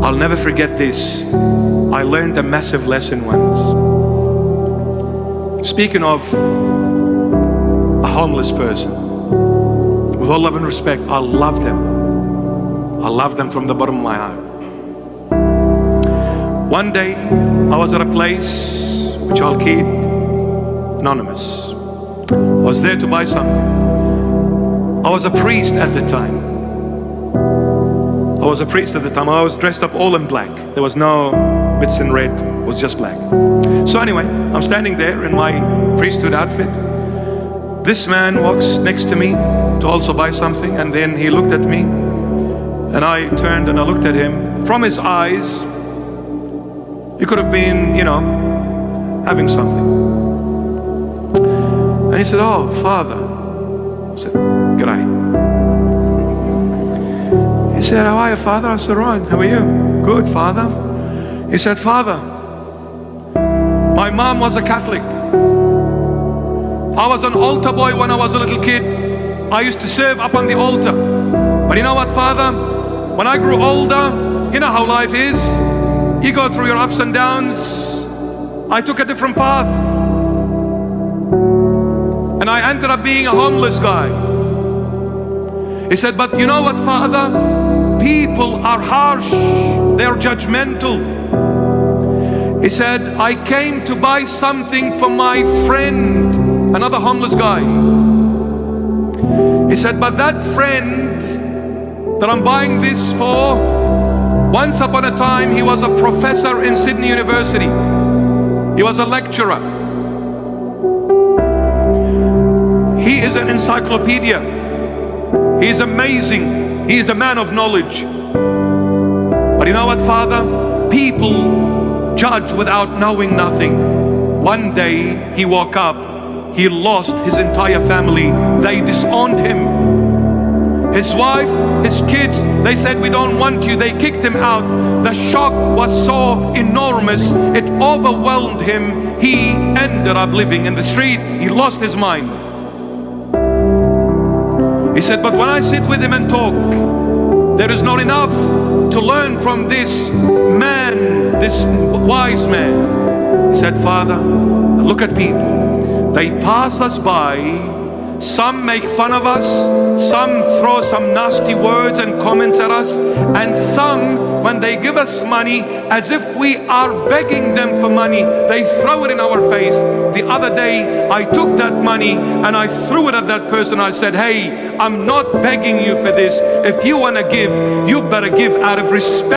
I'll never forget this. I learned a massive lesson once. Speaking of a homeless person, with all love and respect, I love them. I love them from the bottom of my heart. One day, I was at a place which I'll keep anonymous. I was there to buy something. I was a priest at the time. I was dressed up all in black. There was no bits in red, it was just black. So anyway, I'm standing there in my priesthood outfit. This man walks next to me to also buy something, and then he looked at me, and I turned and I looked at him. From his eyes, he could have been, having something. And he said, "Oh, Father." I said, "G'day." He said, "How are you, Father?" I said, "Right, how are you?" "Good, Father." He said, "Father, my mom was a Catholic. I was an altar boy when I was a little kid. I used to serve up on the altar. But you know what, Father? When I grew older, you know how life is. You go through your ups and downs. I took a different path. And I ended up being a homeless guy." He said, "But you know what, Father? People are harsh. They're judgmental." He said, "I came to buy something for my friend," another homeless guy. He said, "But that friend that I'm buying this for, once upon a time, he was a professor in Sydney University. He was a lecturer. He is an encyclopedia. He is amazing. He is a man of knowledge. But you know what, Father? People judge without knowing nothing. One day he woke up, he lost his entire family. They disowned him. His wife, his kids, they said, 'We don't want you.' They kicked him out. The shock was so enormous, it overwhelmed him. He ended up living in the street. He lost his mind." He said, "But when I sit with him and talk, there is not enough to learn from this man, this wise man." He said, "Father, look at people. They pass us by. Some make fun of us. Some throw some nasty words and comments at us. And some, when they give us money, as if we are begging them for money, they throw it in our face." The other day, I took that money and I threw it at that person. I said, "Hey, I'm not begging you for this. If you want to give, you better give out of respect."